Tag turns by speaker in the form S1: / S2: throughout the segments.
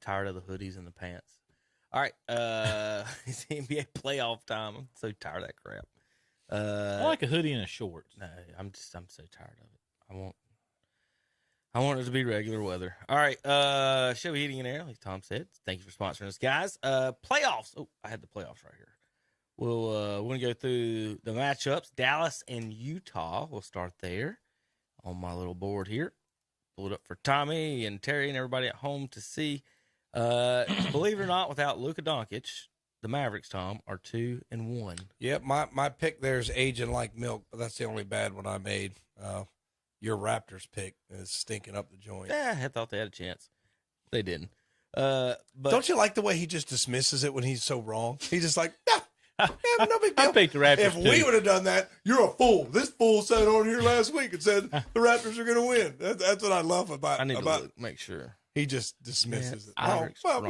S1: tired of the hoodies and the pants. All right, it's NBA playoff time. I'm so tired of that crap.
S2: I like a hoodie and a shorts.
S1: No, I'm so tired of it. I want it to be regular weather. All right, show heating and air, like Tom said. Thank you for sponsoring us, guys. Playoffs. Oh, I had the playoffs right here. We're gonna go through the matchups. Dallas and Utah. We'll start there on my little board here. Pull it up for Tommy and Terry and everybody at home to see. Believe it or not, without Luka Doncic, the Mavericks, Tom, are 2-1.
S3: Yep, my pick there is aging like milk, but that's the only bad one I made. Your Raptors pick is stinking up the joint.
S1: Yeah, I thought they had a chance. They didn't. But
S3: don't you like the way he just dismisses it when he's so wrong? He's just like, no big deal.
S2: I picked the Raptors.
S3: If we would have done that, you're a fool. This fool sat on here last week and said the Raptors are going to win. That's what I love about.
S1: I need to make sure.
S3: He just dismisses it.
S1: Mavericks,
S3: Well,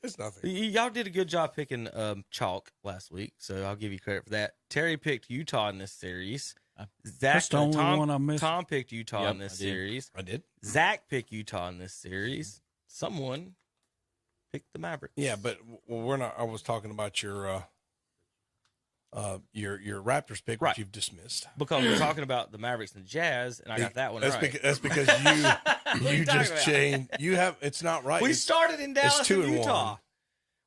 S3: it's nothing.
S1: Y'all did a good job picking chalk last week, so I'll give you credit for that. Terry picked Utah in this series.
S4: That's the only one I missed.
S1: Tom picked Utah in this series.
S3: I did.
S1: Zach picked Utah in this series. Someone picked the Mavericks.
S3: Yeah, but we're not. I was talking about your Raptors pick, which you've dismissed
S1: because we're talking about the Mavericks and the Jazz, and I got that one right.
S3: That's because you just changed. You have. It's not right.
S1: We started in Dallas and Utah.
S3: 2-1.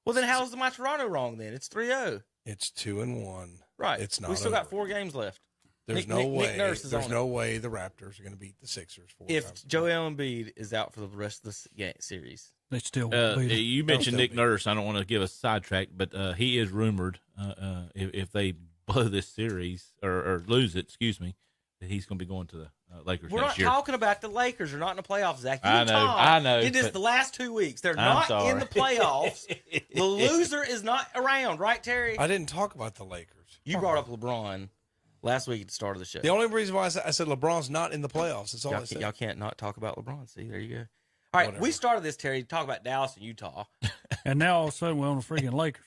S1: Well, then how's my Toronto wrong? Then it's 3-0.
S3: It's 2-1.
S1: Right.
S3: It's not.
S1: We still got 4 games left.
S3: There's no way. There's no way the Raptors are going to beat the Sixers.
S1: If Joel Embiid is out for the rest of the series,
S4: they still.
S2: You mentioned Nick Nurse. I don't want to give a sidetrack, but he is rumored if they blow this series or lose it, that he's going to be going to the Lakers.
S1: We're not talking about the Lakers. They're not in the playoffs, Zach.
S2: I know.
S1: Did this the last 2 weeks. They're not in the playoffs. The loser is not around, right, Terry?
S3: I didn't talk about the Lakers.
S1: You brought up LeBron last week at the start of the show.
S3: The only reason why I said LeBron's not in the playoffs. That's all I said.
S1: Y'all can't not talk about LeBron. See, there you go. All right, we started this, Terry, to talk about Dallas and Utah.
S4: And now all of a sudden we're on the freaking Lakers.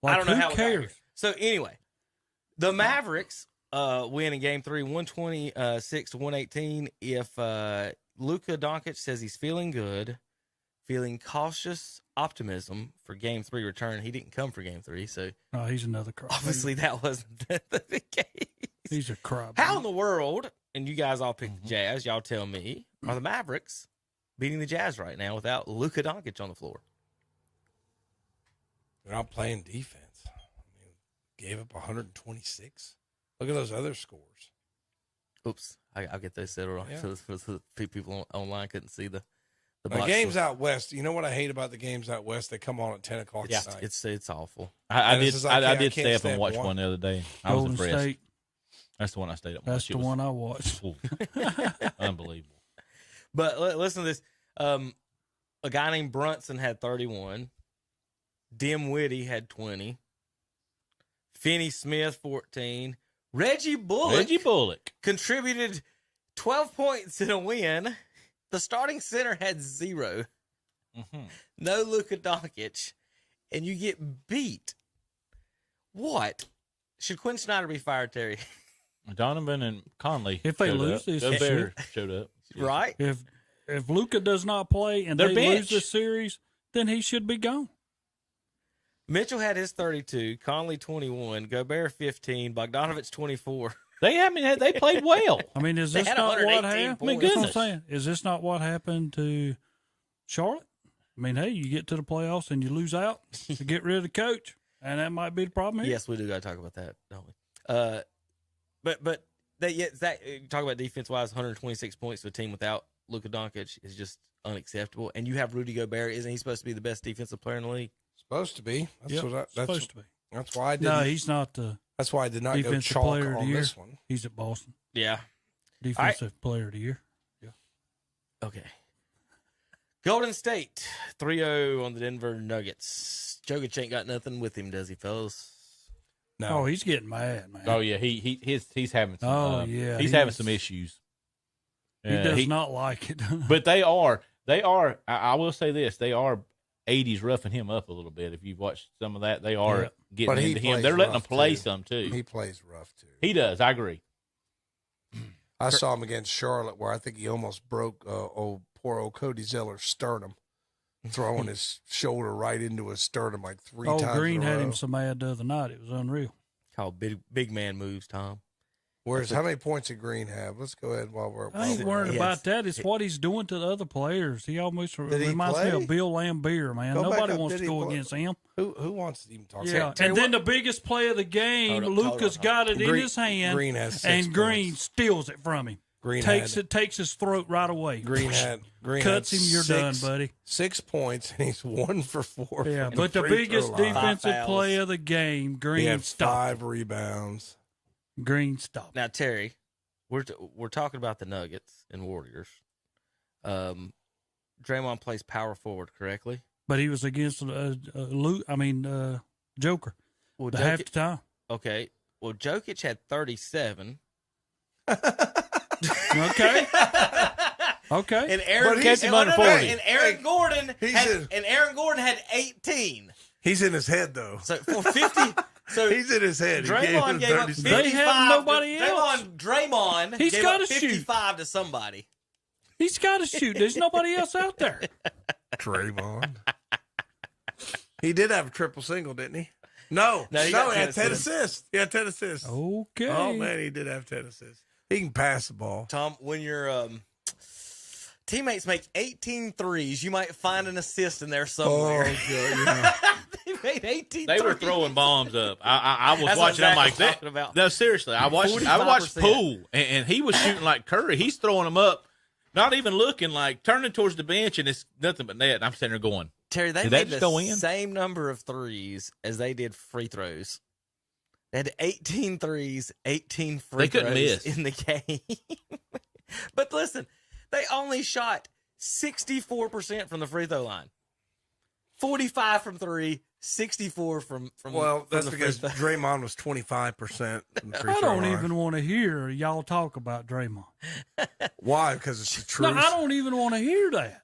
S1: I don't know how
S4: who cares?
S1: So anyway, the Mavericks win in Game 3, 126-118. If Luka Doncic says he's feeling good, feeling cautious optimism for Game 3 return. He didn't come for Game 3, so
S4: no, he's another crap.
S1: Obviously, that wasn't the case.
S4: He's a crap.
S1: How in the world? And you guys all picked the Jazz. Y'all tell me, are the Mavericks beating the Jazz right now without Luka Doncic on the floor?
S3: They're not playing defense. I mean, gave up 126. Look at those other scores.
S1: Oops, I'll get those settled for the people online couldn't see the
S3: games out west. You know what I hate about the games out west? They come on at 10 o'clock at night.
S1: It's awful.
S2: I did stay up and watch one the other day. I was impressed.
S4: State.
S2: That's the one I stayed up.
S4: That's the one I watched.
S2: Unbelievable.
S1: But listen to this. A guy named Brunson had 31. Dimwitty had 20. Finney Smith 14. Reggie Bullock contributed 12 points in a win. The starting center had 0.
S2: Mm-hmm.
S1: No Luka Doncic. And you get beat. What? Should Quinn Snyder be fired, Terry?
S2: Donovan and Conley.
S4: If they lose this
S2: Gobert showed up.
S1: Right?
S4: If Luka does not play and they lose this series, then he should be gone.
S1: Mitchell had his 32, Conley 21, Gobert 15, Bogdanovich 24.
S2: They played well.
S4: I mean, is this not what happened?
S2: I mean, goodness.
S4: That's what I'm saying. Is this not what happened to Charlotte? I mean, hey, you get to the playoffs and you lose out to get rid of the coach, and that might be the problem here.
S1: Yes, we do got to talk about that, don't we? But talk about defense-wise, 126 points to a team without Luka Doncic is just unacceptable. And you have Rudy Gobert. Isn't he supposed to be the best defensive player in the league?
S3: Supposed to be.
S4: Supposed to be.
S3: That's why I didn't.
S4: No, he's not the
S3: That's why I did not go
S4: defensive
S3: chalk
S4: player of the
S3: on
S4: year.
S3: this one.
S4: He's at Boston.
S1: Yeah.
S4: Defensive player of the year. Yeah.
S1: Okay. Golden State, 3-0 on the Denver Nuggets. Jokic ain't got nothing with him, does he, fellas?
S4: No. Oh, he's getting mad, man.
S2: Oh yeah, he's having some. He's having some issues.
S4: He does not like it.
S2: But they are. I will say this: they are 80s roughing him up a little bit. If you've watched some of that, they are getting into him. They're letting him play some too.
S3: He plays rough too.
S2: He does. I agree.
S3: I saw him against Charlotte, where I think he almost broke poor old Cody Zeller's sternum. throwing his shoulder right into his sternum like 3
S4: Oh,
S3: times.
S4: Green
S3: in a
S4: had
S3: row.
S4: him so mad the other night. It was unreal.
S1: Called big man moves, Tom.
S3: Whereas, how many points did Green have? Let's go ahead while we're.
S4: I ain't worried
S1: he
S4: about
S1: had-
S4: that. It's what he's doing to the other players. He almost
S3: he
S4: reminds me
S3: play?
S4: of Bill Lambier, man.
S3: Go back
S4: Nobody
S3: up.
S4: wants
S3: Did
S4: to
S3: he
S4: go
S3: play?
S4: against him.
S3: Who wants to even talk?
S4: Yeah,
S3: Terry,
S4: and then the biggest play of the game,
S1: Hold on,
S4: Lucas got it in
S3: Green-
S4: his hand,
S3: Green has 6
S4: and Green
S3: points.
S4: steals it from him.
S3: Green
S4: takes
S3: had-
S4: it, takes his throat right away.
S3: Green
S4: cuts
S3: had
S4: him. You're
S3: 6
S4: done, buddy.
S3: 6 points, and he's 1 for 4.
S4: Yeah,
S3: from
S4: but the
S3: free
S4: biggest
S3: throw line.
S4: defensive
S1: fouls.
S4: play of the game,
S3: He
S4: Green
S3: had
S4: stopped.
S3: 5 rebounds.
S4: Green stopped.
S1: Now, Terry, we're talking about the Nuggets and Warriors. Draymond plays power forward, correctly?
S4: But he was against Joker.
S1: Well,
S4: The half the time.
S1: okay. Well, Jokic had 37.
S4: Okay. Okay.
S1: And Aaron
S3: But
S2: he's-
S1: and,
S2: under 40.
S1: and Aaron Gordon
S3: He's
S1: had 18.
S3: He's in his head, though.
S1: So for 50, so
S3: He's in his head. He
S1: Draymond gave up
S3: 37.
S1: 55.
S4: They have nobody else.
S1: Draymond
S4: He's
S1: gave
S4: gotta
S1: up
S4: shoot.
S1: 55 to somebody.
S4: He's got to shoot. There's nobody else out there.
S3: Draymond. He did have a triple single, didn't he? No,
S1: No, he
S3: he
S1: got 10
S3: had 10
S1: assists.
S3: assists. He had 10 assists.
S4: Okay.
S3: Oh, man, he did have 10 assists. He can pass the ball.
S1: Tom, when your teammates make 18 threes, you might find an assist in there somewhere.
S3: yeah.
S1: They made 18
S2: They were
S1: threes.
S2: throwing bombs up. I was
S1: That's
S2: watching.
S1: what
S2: I'm like,
S1: Zach was talking about.
S2: No, seriously. I watched
S1: 45%.
S2: Poole, and he was shooting like Curry. He's throwing them up, not even looking, like turning towards the bench, and it's nothing but net. And I'm sitting there going,
S1: Terry, they
S2: Did
S1: made
S2: that
S1: the
S2: just go in?
S1: same number of threes as they did free throws. They had 18 threes, 18 free
S2: They couldn't
S1: throws
S2: miss.
S1: in the game. But listen, they only shot 64% from the free throw line. 45 from 3, 64 from
S3: Well, that's
S1: the
S3: because
S1: free throw.
S3: Draymond was 25%. from the free
S4: I
S3: throw
S4: don't
S3: line.
S4: even want to hear y'all talk about Draymond.
S3: Why? Because it's the
S4: No,
S3: truth.
S4: I don't even want to hear that.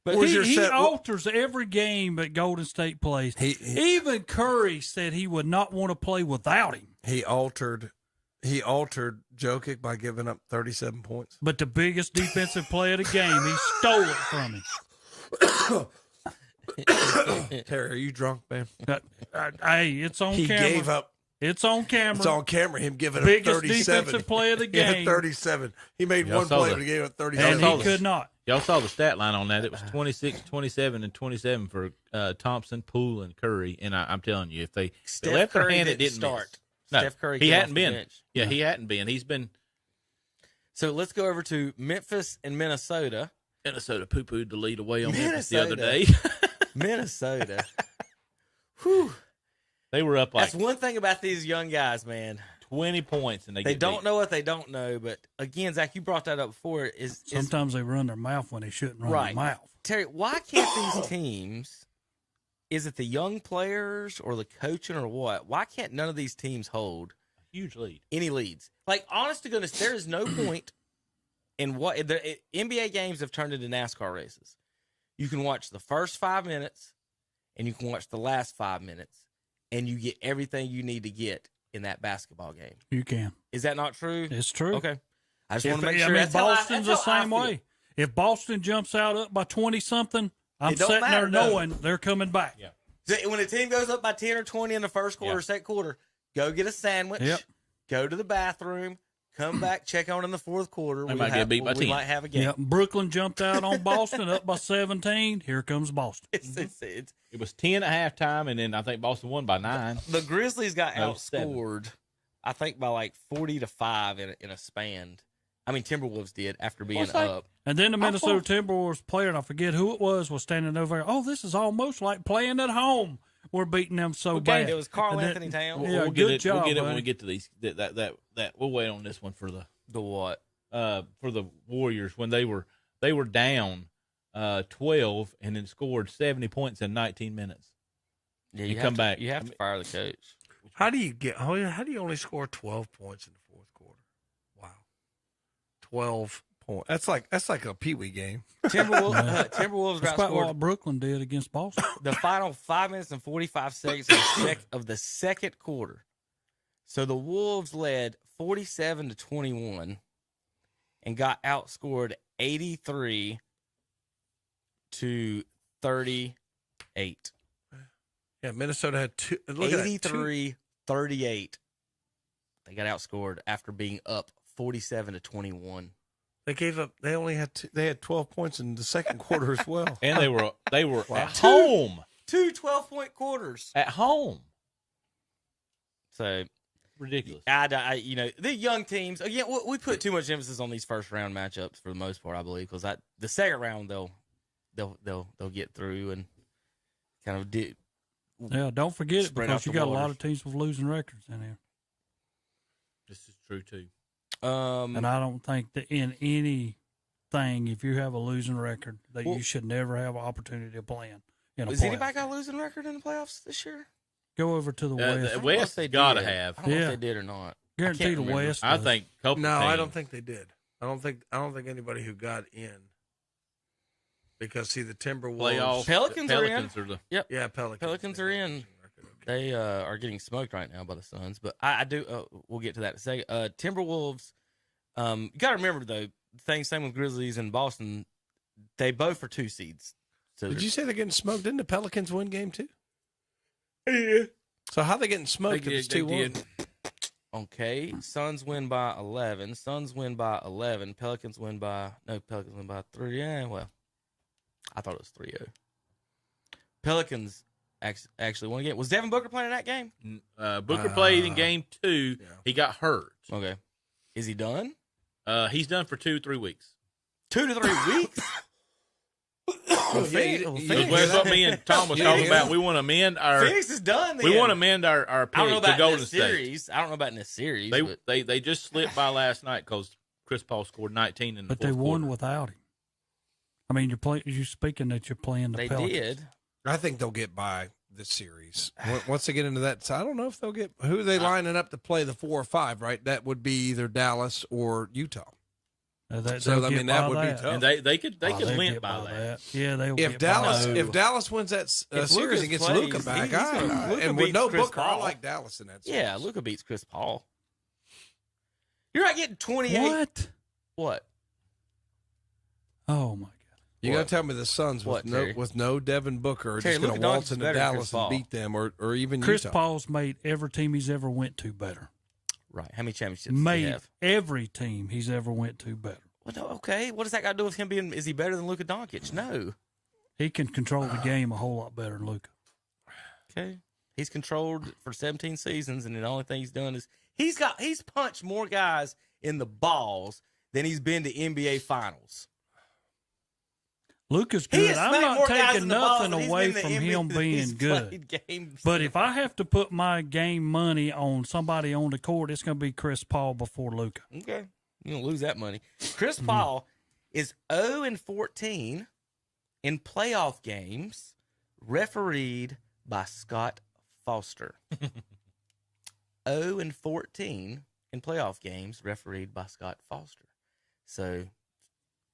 S1: But
S3: Was
S4: he
S3: your
S4: he
S3: set-
S4: alters every game that Golden State plays. Even Curry said he would not want to play without him.
S3: He altered Jokic by giving up 37 points.
S4: But the biggest defensive play of the game, he stole it from him.
S3: Terry, are you drunk, man?
S4: Hey, it's on
S3: He
S4: camera.
S3: gave up.
S4: It's on camera.
S3: It's on camera. Him giving up
S4: Biggest
S3: 37.
S4: defensive play of the
S3: He had
S4: game.
S3: 37. He made
S2: Y'all
S3: one
S2: saw
S3: play,
S2: that.
S3: but he gave up
S4: And
S3: 37.
S2: saw
S4: he
S2: the-
S4: could not.
S2: y'all saw the stat line on that. It was 26, 27, and 27 for Thompson, Poole, and Curry. And I'm telling you, if they
S1: Steph
S2: left their
S1: Curry
S2: hand, it
S1: didn't
S2: didn't
S1: start.
S2: miss. No,
S1: Steph Curry
S2: he
S1: came
S2: hadn't
S1: off the
S2: been.
S1: bench.
S2: Yeah, he hadn't been. He's been
S1: So let's go over to Memphis and Minnesota.
S2: Minnesota poo-pooed the lead away on Memphis the other
S1: Minnesota.
S2: day.
S1: Minnesota. Whew.
S2: They were up like
S1: That's one thing about these young guys, man.
S2: 20 points, and they
S1: They
S2: get
S1: don't
S2: beat.
S1: know what they don't know. But again, Zach, you brought that up before. Is
S4: Sometimes they run their mouth when they shouldn't run
S1: Right.
S4: their mouth.
S1: Terry, why can't these teams? Is it the young players or the coaching or what? Why can't none of these teams hold
S2: Huge lead.
S1: any leads? Like, honest to goodness, there is no point in what the NBA games have turned into NASCAR races. You can watch the first 5 minutes and you can watch the last 5 minutes, and you get everything you need to get in that basketball game.
S4: You can.
S1: Is that not true?
S4: It's true.
S1: Okay. I just
S4: If-
S1: want to make
S4: I
S1: sure.
S4: mean,
S1: That's how
S4: Boston's the
S1: that's how I
S4: same
S1: feel.
S4: way. If Boston jumps out up by 20-something, I'm
S1: It don't
S4: sitting
S1: matter,
S4: there
S1: though.
S4: knowing they're coming back.
S2: Yeah.
S1: So when a team goes up by 10 or 20 in the first quarter,
S2: Yeah.
S1: second quarter, go get a sandwich,
S4: Yep.
S1: go to the bathroom, come back, check on in the fourth quarter.
S2: They might get beat by
S1: we
S2: 10.
S1: might have a game.
S4: Yep. Brooklyn jumped out on Boston up by 17. Here comes Boston.
S1: It's
S2: It was 10 at halftime, and then I think Boston won by 9.
S1: the Grizzlies got
S2: No, 7.
S1: outscored, I think, by like 40-5 in a span. I mean, Timberwolves did after being
S2: it's like-
S1: up.
S4: And then the
S2: I
S4: Minnesota
S2: thought-
S4: Timberwolves player, and I forget who it was standing over there. Oh, this is almost like playing at home. We're beating them so
S2: Okay,
S4: bad.
S1: It was Carl
S4: And then-
S1: Anthony Towns.
S4: Yeah,
S2: we'll
S4: good
S2: get it.
S4: job,
S2: We'll get it when
S4: buddy.
S2: we get to these. That we'll wait on this one for the
S1: what?
S2: for the Warriors when they were down 12 and then scored 70 points in 19 minutes.
S1: Yeah,
S2: You
S1: have
S2: come
S1: to-
S2: back.
S1: You have to fire the coach.
S3: How do you only score 12 points in the fourth quarter? Wow. 12 points. That's like a peewee game.
S1: Timberwolves
S4: That's about
S1: outscored
S4: what Brooklyn did against Boston.
S1: the final 5 minutes and 45 seconds of the second quarter. So the Wolves led 47-21 and got outscored 83-33. 38.
S3: Yeah, Minnesota had two. Look at that,
S1: 83-38. They got outscored after being up 47-21.
S3: They only had they had 12 points in the second quarter as well.
S2: And they were at home.
S1: Two 12-point quarters.
S2: At home.
S1: So
S2: Ridiculous.
S1: The young teams, again, we put too much emphasis on these first round matchups for the most part, I believe, because the second round they'll get through and kind of do.
S4: Yeah, don't forget it
S1: Spread
S4: because
S1: out
S4: you
S1: the
S4: got a lot
S1: waters.
S4: of teams with losing records in here.
S2: This is true too.
S4: And I don't think that in anything, if you have a losing record, that you should never have an opportunity to play in a
S1: has
S4: playoff.
S1: anybody got a losing record in the playoffs this year?
S4: Go over to the West.
S1: I don't know if
S2: West
S1: they
S2: got to
S1: did.
S2: have.
S1: I don't know
S4: Yeah.
S1: if they did or not.
S4: Guarantee
S1: can't
S4: the
S1: remember.
S4: West.
S2: I
S4: does.
S2: think a couple
S3: No,
S2: teams.
S3: I don't think they did. I don't think anybody who got in, because see the Timberwolves,
S2: Playoffs.
S1: Pelicans are in.
S2: are the.
S3: yeah, Pelicans
S1: are in. They are getting smoked right now by the Suns, but I do. We'll get to that in a second. Timberwolves. You got to remember though, same with Grizzlies and Boston. They both are 2 seeds. So
S3: Did you say they're getting smoked? Didn't the Pelicans win game 2? Yeah. So how they getting smoked if it's 2-1?
S1: Okay, Suns win by 11. Pelicans win by 3. Yeah, well, I thought it was 3-0. Pelicans actually won again. Was Devin Booker playing in that game?
S2: Booker played in game 2.
S3: Yeah.
S2: He got hurt.
S1: Okay, is he done?
S2: He's done for 2-3 weeks.
S1: 2 to 3 weeks.
S2: That's what me and Tom was talking about. We want to amend our.
S1: Phoenix is done. Then.
S2: We want to amend our pick
S1: I don't know
S2: to
S1: about
S2: Golden
S1: in this
S2: State.
S1: series. I don't know about in this series. but
S2: They just slipped by last night because Chris Paul scored 19 in the
S4: But they won
S2: quarter.
S4: without him. I mean, you're speaking that you're playing the
S1: they
S4: Pelicans.
S1: did.
S3: I think they'll get by this series. Once they get into that, so I don't know if they'll get. Who are they lining up to play the 4 or 5? Right, that would be either Dallas or Utah.
S4: So
S3: I mean that would be tough.
S2: And they could
S4: they'll
S2: win
S4: get
S2: by that.
S4: Yeah, they'll
S3: If
S4: get
S3: Dallas
S4: by that.
S3: if Dallas wins that series
S1: Lucas
S3: and gets
S1: plays,
S3: Luka back,
S1: he's gonna- Luka
S3: and with
S1: beats
S3: no
S1: Chris
S3: Booker, I
S1: Paul.
S3: like Dallas in that series.
S1: Yeah, Luka beats Chris Paul. You're not getting 28. What?
S4: Oh my God!
S3: You got to tell me the Suns
S1: What,
S3: with
S1: Terry?
S3: no Devin Booker are
S1: Terry,
S3: just going
S1: Luka
S3: to
S1: Doncic
S3: waltz
S1: is
S3: into
S1: better than Chris
S3: Dallas and
S1: Paul.
S3: beat them, or even
S4: Chris
S3: Utah.
S4: Paul's made every team he's ever went to better.
S1: Right. How many championships does he
S4: Made
S1: have?
S4: every team he's ever went to better.
S1: Well, no, okay. What does that got to do with him being? Is he better than Luka Doncic? No.
S4: He can control the game a whole lot better than Luka.
S1: Okay. He's controlled for 17 seasons, and the only thing he's done is he's punched more guys in the balls than he's been to NBA finals.
S4: Luka's
S1: He
S4: good.
S1: has
S4: I'm
S1: smacked
S4: not
S1: more guys
S4: taking
S1: in the balls
S4: nothing
S1: than he's
S4: away
S1: been to
S4: from
S1: NBA
S4: him
S1: than
S4: being
S1: he's
S4: good.
S1: played games.
S4: But if I have to put my game money on somebody on the court, it's going to be Chris Paul before Luka.
S1: Okay, you don't lose that money. Chris Paul is 0-14 in playoff games, refereed by Scott Foster. 0-14 in playoff games, refereed by Scott Foster. So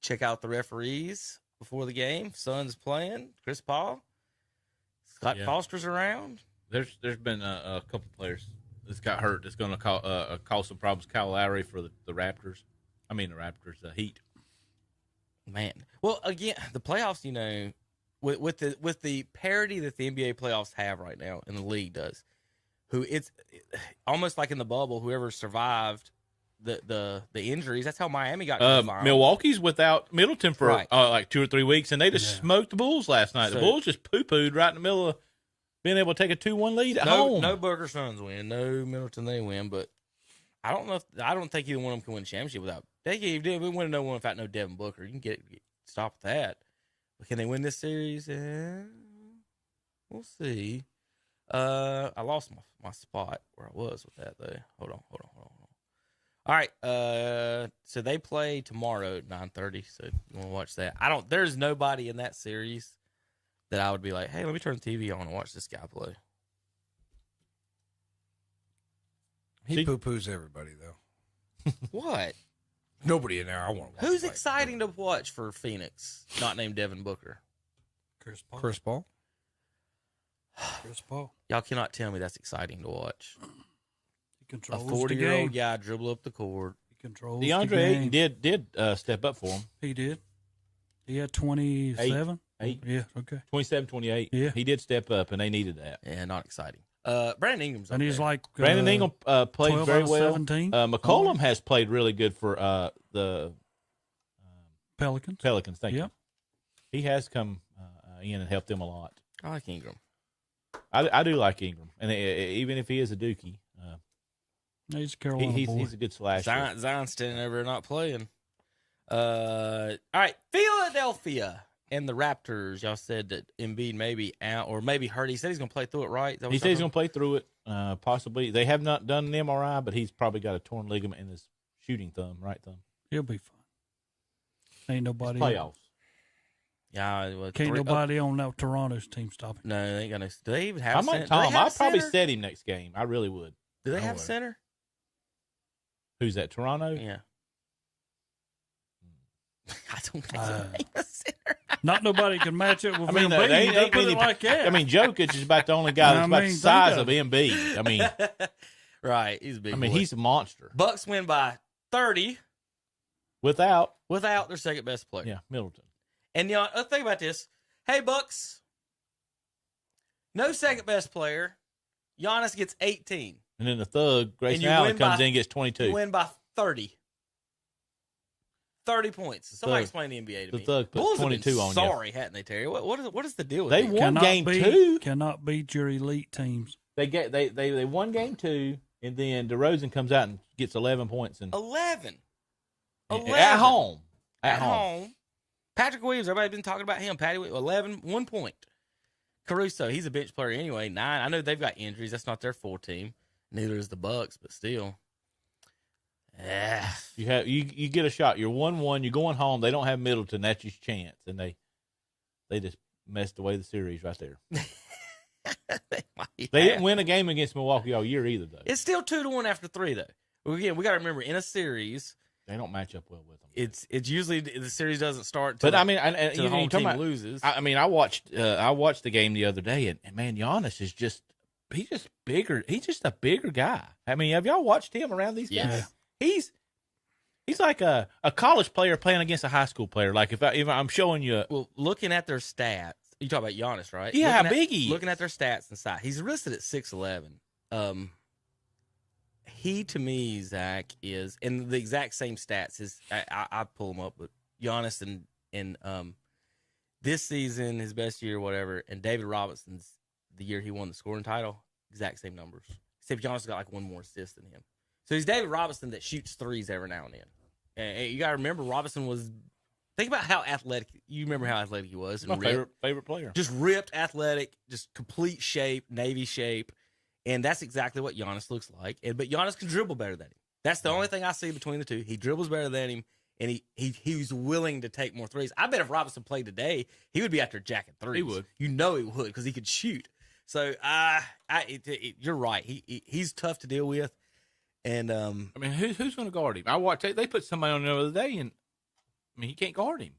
S1: check out the referees before the game. Suns playing. Chris Paul. Scott Foster's around.
S2: There's been a couple players that's got hurt. That's going to cause some problems. Kyle Lowry for the Raptors. I mean the Heat.
S1: Man, well, again, the playoffs. You know, with the parity that the NBA playoffs have right now, and the league does, it's almost like in the bubble. Whoever survived the injuries, that's how Miami got to the final.
S2: Milwaukee's without Middleton for
S1: Right.
S2: like 2 or 3 weeks, and they just smoked the Bulls last night. The
S1: So-
S2: Bulls just poo-pooed right in the middle of being able to take a 2-1 lead at home.
S1: No Booker Suns win. No Middleton they win. But I don't think either one of them can win a championship without. We win no one without no Devin Booker. You can stop with that. But can they win this series? We'll see. I lost my spot where I was with that though. Hold on. All right. So they play tomorrow at 9:30. So you want to watch that? There's nobody in that series that I would be like, hey, let me turn the TV on and watch this guy play.
S3: He poo-poos everybody though.
S1: What?
S3: Nobody in there. I want to watch.
S1: Who's
S3: like
S1: exciting to watch for Phoenix? Not named Devin Booker.
S4: Chris Paul.
S3: Chris Paul.
S4: Chris Paul.
S1: Y'all cannot tell me that's exciting to watch.
S4: He
S1: A
S4: controls the
S1: 40-year-old
S4: game.
S1: guy dribble up the court.
S4: He controls the
S2: DeAndre
S4: game.
S2: Ayton did step up for him.
S4: He did. He had 27.
S2: 8,
S4: Yeah, okay.
S2: 27-28.
S4: Yeah.
S2: He did step up, and they needed that.
S1: Yeah, not exciting. Brandon Ingram's
S4: And
S1: up
S4: he's
S1: there.
S4: like
S2: Brandon Ingram played
S4: 12
S2: very
S4: out of
S2: well.
S4: 17.
S2: McCollum has played really good for the
S4: Pelicans.
S2: Pelicans. Thank
S4: Yep.
S2: you. He has come in and helped them a lot.
S1: I like Ingram.
S2: I do like Ingram, and even if he is a Dookie,
S4: He's a Carolina boy.
S2: he's a good slasher.
S1: Zion's standing over not playing. All right, Philadelphia and the Raptors. Y'all said that Embiid may be out or maybe hurt. He said he's going to play through it, right? Is that what
S2: He
S1: y'all
S2: said he's
S1: told
S2: going to play through it. Possibly they have not done an MRI, but he's probably got a torn ligament in his shooting thumb, right thumb.
S4: He'll be fine. Ain't nobody.
S2: Playoffs.
S1: Yeah, well,
S4: Can't nobody on that Toronto's team stop him.
S1: No, they ain't gonna. Do they even have?
S2: I
S1: a center?
S2: might
S1: Do they
S2: Tom.
S1: have
S2: I'll
S1: a
S2: probably
S1: center?
S2: set him next game. I really would.
S1: Do they
S3: I
S1: have a
S3: would.
S1: center?
S2: Who's that? Toronto.
S1: Yeah. I don't think they have a center.
S4: Not nobody can match it with
S2: I mean,
S4: Embiid.
S2: they
S4: You
S2: ain't
S4: put
S2: many.
S4: it like that.
S2: I mean, Jokic is about the only guy that's
S4: I
S2: about
S4: mean,
S2: the
S4: think
S2: size
S4: of
S2: of Embiid. I mean,
S1: Right, he's a big.
S2: I mean,
S1: boy.
S2: he's a monster.
S1: Bucks win by 30
S2: Without,
S1: without their second best player.
S2: yeah, Middleton.
S1: And y'all, let's think about this. Hey, Bucks, no second best player. Giannis gets 18.
S2: And then the thug,
S1: And
S2: Grayson
S1: you
S2: Allen,
S1: win
S2: comes
S1: by-
S2: in and gets
S1: You
S2: 22.
S1: win by 30. 30 points. Somebody
S2: Thug.
S1: explain the NBA to
S2: The
S1: me.
S2: thug put
S1: Bulls have been
S2: 22 on you.
S1: sorry, hadn't they, Terry? What is the deal with
S2: They
S1: these?
S2: won
S4: Cannot
S2: game
S4: beat,
S2: 2.
S4: Cannot beat your elite teams.
S2: They won game 2, and then DeRozan comes out and gets 11 points and
S1: 11.
S2: at home. At home.
S1: Patrick Williams, everybody's been talking about him. Patty Williams, 11, 1 point. Caruso, he's a bench player anyway, 9. I know they've got injuries. That's not their full team. Neither is the Bucks, but still.
S2: You get a shot. You're 1-1. You're going home. They don't have Middleton. That's your chance, and they just messed away the series right there. They didn't win a game against Milwaukee all year either, though.
S1: It's still 2-1 after 3, though. Again, we got to remember, in a series,
S2: They don't match up well with them.
S1: it's usually the series doesn't start till
S2: But I mean,
S1: till the home
S2: you talking
S1: team
S2: about,
S1: loses.
S2: I mean, I watched the game the other day, and man, Giannis is he's just bigger. He's just a bigger guy. I mean, have y'all watched him around these guys? He's like a college player playing against a high school player. Like if I'm showing you,
S1: Well, looking at their stats, you talk about Giannis, right?
S2: Yeah,
S1: looking
S2: how big he is.
S1: Looking at their stats and size, he's listed at 6'11". He to me, Zach, is in the exact same stats. I pull him up, but Giannis and this season, his best year, whatever, and David Robinson's the year he won the scoring title, exact same numbers. Except Giannis got like one more assist than him. So he's David Robinson that shoots threes every now and then. And you got to remember, Robinson was. Think about how athletic. You remember how athletic he was. And
S2: my favorite player.
S1: just ripped, athletic, just complete shape, Navy shape, and that's exactly what Giannis looks like. But Giannis can dribble better than him. That's the only thing I see between the two. He dribbles better than him, and he's willing to take more threes. I bet if Robinson played today, he would be after jacking threes.
S2: He would.
S1: You know he would because he could shoot. So you're right. He's tough to deal with, and
S2: I mean, who's going to guard him? I watched. They put somebody on the other day, and I mean, he can't guard him.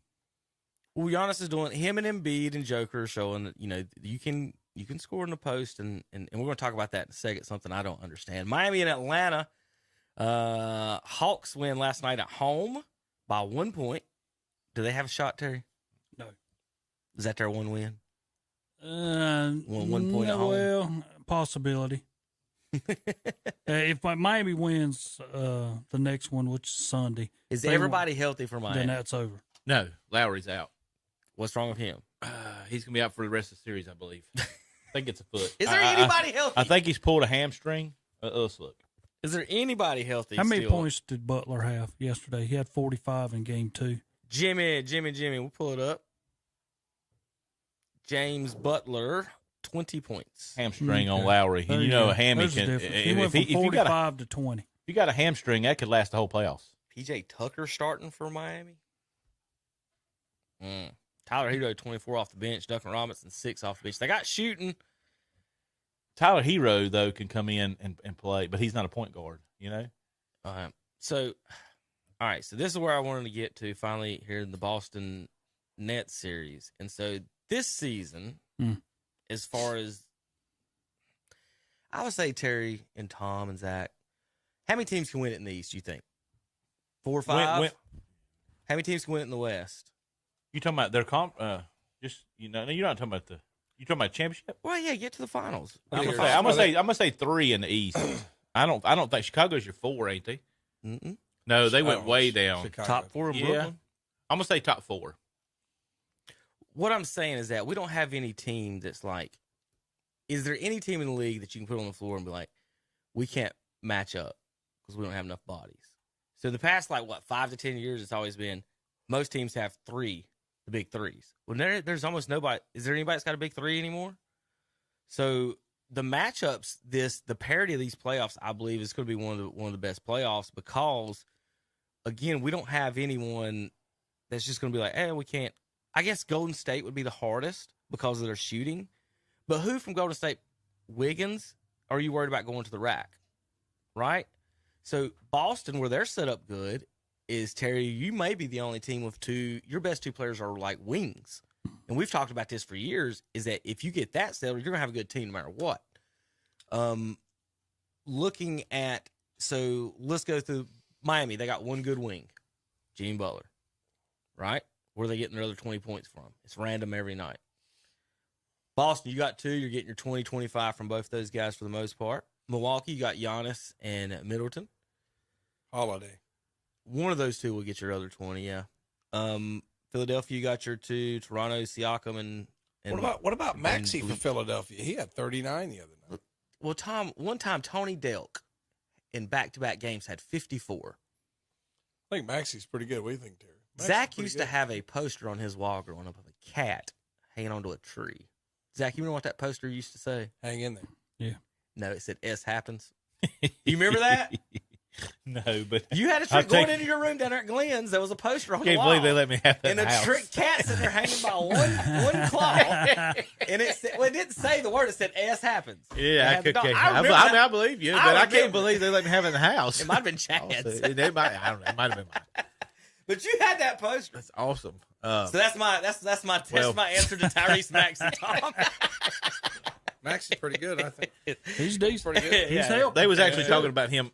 S1: well, Giannis is doing. Him and Embiid and Joker are showing that you can score in the post, and we're going to talk about that in a second. Something I don't understand. Miami and Atlanta. Hawks win last night at home by 1 point. Do they have a shot, Terry?
S4: No.
S1: Is that their one win?
S4: 1
S1: point at home.
S4: Well, possibility. If Miami wins the next one, which is Sunday,
S1: Is
S4: They
S1: everybody healthy for Miami?
S4: then that's over.
S2: No, Lowry's out.
S1: What's wrong with him?
S2: He's going to be out for the rest of the series, I believe. I think it's a foot.
S1: Is there anybody healthy?
S2: I think he's pulled a hamstring. Let's look.
S1: Is there anybody healthy?
S4: How many
S1: still?
S4: points did Butler have yesterday? He had 45 in game 2.
S1: Jimmy. We'll pull it up. James Butler, 20 points.
S2: Hamstring on
S4: Okay.
S2: Lowry.
S4: There
S2: And
S4: you
S2: you know
S4: go.
S2: a hammy
S4: There's the
S2: can.
S4: difference. He went from
S2: If you got
S4: 45 to 20.
S2: a hamstring, that could last the whole playoffs.
S1: PJ Tucker starting for Miami. Tyler Hero, 24 off the bench. Duncan Robinson, 6 off the bench. They got shooting.
S2: Tyler Hero though can come in and play, but he's not a point guard. You know.
S1: So, all right. So this is where I wanted to get to finally here in the Boston Nets series. And so this season, as far as I would say, Terry and Tom and Zach, how many teams can win it in the East? You think 4 or 5? How many teams can win it in the West?
S2: You talking about their comp? Just you're not talking about you talking about championship.
S1: Well, yeah, get to the finals.
S2: I'm gonna say 3 in the East. I don't think Chicago's your 4, ain't they?
S1: Mm-mm.
S2: No, they went way down.
S3: Chicago.
S1: Top 4 in
S2: Yeah.
S1: Brooklyn.
S2: I'm gonna say top 4.
S1: What I'm saying is that we don't have any team that's like, is there any team in the league that you can put on the floor and be like, we can't match up because we don't have enough bodies? So the past, 5 to 10 years, it's always been most teams have 3, the big 3s. Well, there's almost nobody. Is there anybody that's got a big 3 anymore? So the matchups, the parity of these playoffs, I believe, is going to be one of the best playoffs because, again, we don't have anyone that's just going to be like, hey, we can't. I guess Golden State would be the hardest because of their shooting. But who from Golden State, Wiggins, are you worried about going to the rack? Right? So Boston, where they're set up good, is Terry, you may be the only team with your best 2 players are like wings. And we've talked about this for years, is that if you get that settled, you're going to have a good team no matter what. Looking at, so let's go through Miami. They got one good wing, Jimmy Butler, right? Where are they getting their other 20 points from? It's random every night. Boston, you got 2. You're getting your 20, 25 from both those guys for the most part. Milwaukee, you got Giannis and Middleton.
S3: Holiday.
S1: One of those 2 will get your other 20, yeah. Philadelphia, you got your 2. Toronto, Siakam, and
S3: What about Maxey for Philadelphia? He had 39 the other night.
S1: Well, one time Tony Delk in back-to-back games had 54.
S3: I think Maxey's pretty good. What do you think, Terry?
S1: Zach used to have a poster on his wall growing up of a cat hanging onto a tree. Zach, you remember what that poster used to say?
S3: Hang in there.
S4: Yeah.
S1: No, it said S happens. You remember that?
S2: No, but
S1: You had a trick going into your room down there at Glenn's. There was a poster on the
S2: can't
S1: wall.
S2: believe they let me have that.
S1: And
S2: in
S1: a
S2: the house.
S1: trick cat sitting there hanging by one claw. And it said, well, it didn't say the word. It said S happens.
S2: Yeah,
S1: It had the dog.
S2: I believe you,
S1: I
S2: but I can't
S1: remember.
S2: believe they let me have it in the house.
S1: It might have been Chad's.
S2: It might have been mine.
S1: But you had that poster.
S2: That's awesome.
S1: So that's my answer to Tyrese Maxey, Tom.
S3: Maxey's pretty good, I think.
S4: He's decent.
S3: Pretty good.
S4: He's
S1: Yeah.
S4: helped.
S2: They was actually talking about him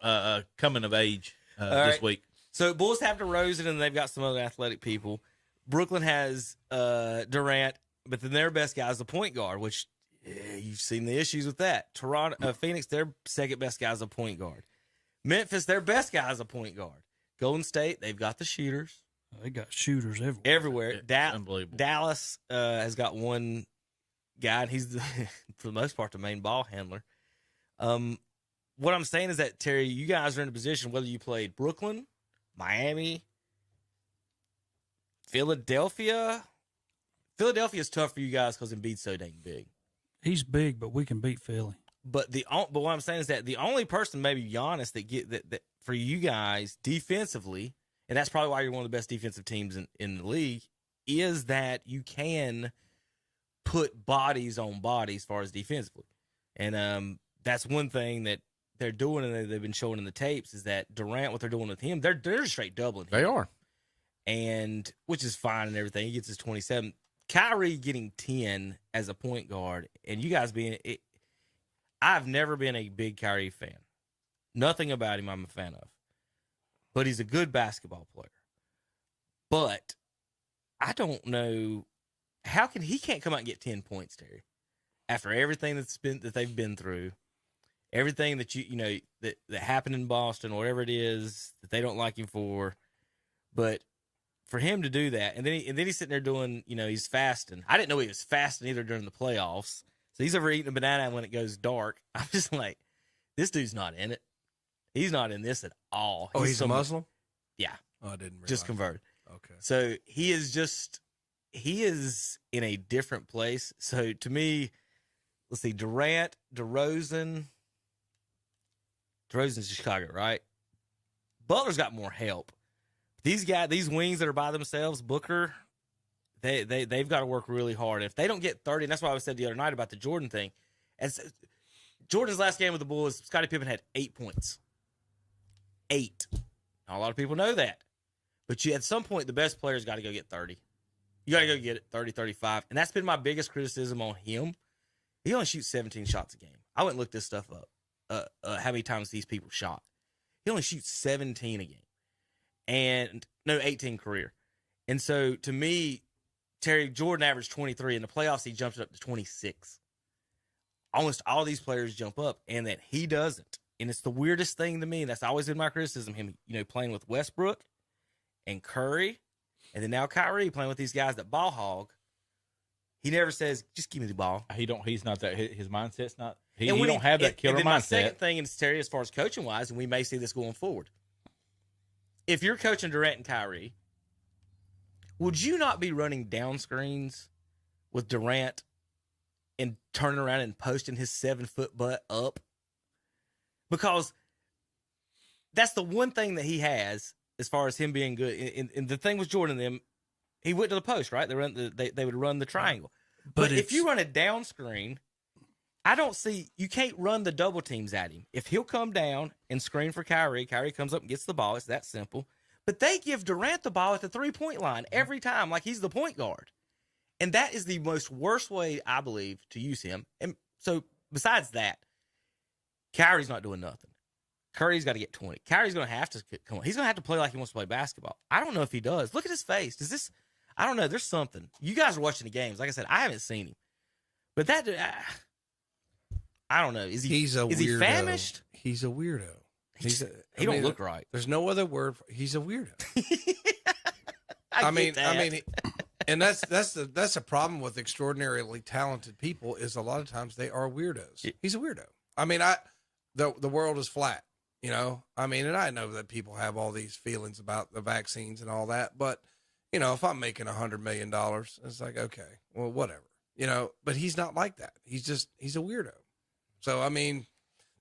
S2: coming of age this
S1: right.
S2: week.
S1: So Bulls have DeRozan, and they've got some other athletic people. Brooklyn has Durant, but then their best guy is the point guard, which you've seen the issues with that. Phoenix, their second best guy is a point guard. Memphis, their best guy is a point guard. Golden State, they've got the shooters
S4: They got shooters everywhere.
S1: everywhere.
S2: It's unbelievable.
S1: Dallas has got one guy, and he's for the most part the main ball handler. What I'm saying is that, Terry, you guys are in a position, whether you played Brooklyn, Miami, Philadelphia. Philadelphia is tough for you guys because Embiid's so dang big.
S4: He's big, but we can beat Philly.
S1: But what I'm saying is that the only person, maybe Giannis, that for you guys defensively, and that's probably why you're one of the best defensive teams in the league, is that you can put bodies on bodies as far as defensively. And that's one thing that they're doing, and they've been showing in the tapes, is that Durant, what they're doing with him, they're just straight doubling him.
S2: They are.
S1: And which is fine and everything. He gets his 27. Kyrie getting 10 as a point guard, and you guys being it. I've never been a big Kyrie fan. Nothing about him I'm a fan of. But he's a good basketball player. But I don't know how he can't come out and get 10 points, Terry. After everything that they've been through, everything that that happened in Boston, whatever it is that they don't like him for. But for him to do that, and then he's sitting there doing, he's fasting. I didn't know he was fasting either during the playoffs. So he's over eating a banana when it goes dark. I'm just like, this dude's not in it. He's not in this at all.
S3: He's a Muslim?
S1: Yeah.
S3: Oh, I didn't realize.
S1: Just converted.
S3: Okay.
S1: So he is in a different place. So to me, let's see, Durant, DeRozan's in Chicago, right? Butler's got more help. These wings that are by themselves, Booker, they've got to work really hard. If they don't get 30, and that's why I said the other night about the Jordan thing. And Jordan's last game with the Bulls, Scottie Pippen had 8 points. 8. Not a lot of people know that. But at some point, the best player's got to go get 30. You got to go get it 30, 35. And that's been my biggest criticism on him. He only shoots 17 shots a game. I went and looked this stuff up, how many times these people shot. He only shoots 17 a game. And no, 18 career. And so to me, Terry, Jordan averaged 23. In the playoffs, he jumped it up to 26. Almost all these players jump up, and that he doesn't. And it's the weirdest thing to me. That's always been my criticism. Him, playing with Westbrook and Curry, and then now Kyrie playing with these guys that ball hog. He never says, "Just give me the ball."
S2: He's not that. His mindset's not. He
S1: And when
S2: don't have that killer
S1: and then my second
S2: mindset.
S1: thing, and Terry, as far as coaching wise, and we may see this going forward. If you're coaching Durant and Kyrie, would you not be running down screens with Durant and turning around and posting his 7-foot butt up? Because that's the one thing that he has as far as him being good. And the thing with Jordan and them, he went to the post, right? They would run the triangle. But if you run a down screen, I don't see, you can't run the double teams at him. If he'll come down and screen for Kyrie, Kyrie comes up and gets the ball. It's that simple. But they give Durant the ball at the 3-point line every time, like he's the point guard. And that is the most worst way, I believe, to use him. And so besides that, Kyrie's not doing nothing. Curry's got to get 20. Kyrie's going to have to come on. He's going to have to play like he wants to play basketball. I don't know if he does. Look at his face. I don't know. There's something. You guys are watching the games. Like I said, I haven't seen him. But that, I don't know. Is he famished?
S3: He's a weirdo.
S1: He don't look right.
S3: There's no other word. He's a weirdo.
S1: I
S3: mean,
S1: that.
S3: and that's a problem with extraordinarily talented people is a lot of times they are weirdos. He's a weirdo. I mean, the world is flat, I mean, and I know that people have all these feelings about the vaccines and all that, but if I'm making $100 million, it's like, okay, well, whatever, but he's not like that. He's a weirdo. So, I mean,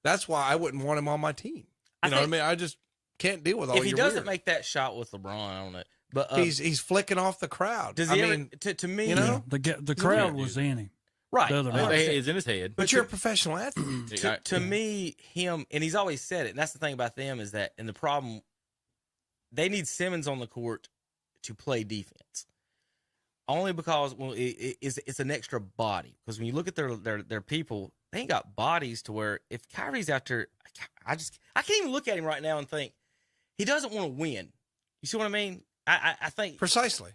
S3: that's why I wouldn't want him on my team. You know what I mean? I just can't deal with all
S1: if he
S3: your
S1: doesn't
S3: weird.
S1: make that shot with LeBron, I don't know. But
S3: he's flicking off the crowd.
S1: Does he to me,
S4: the crowd was in him.
S1: Right.
S4: The other night.
S2: It's in his head.
S3: But you're a professional athlete.
S1: To me, him, and he's always said it, and that's the thing about them is that, and the problem, they need Simmons on the court to play defense. Only because it's an extra body. Because when you look at their people, they ain't got bodies to where if Kyrie's out there, I can't even look at him right now and think he doesn't want to win. You see what I mean? I think
S3: Precisely.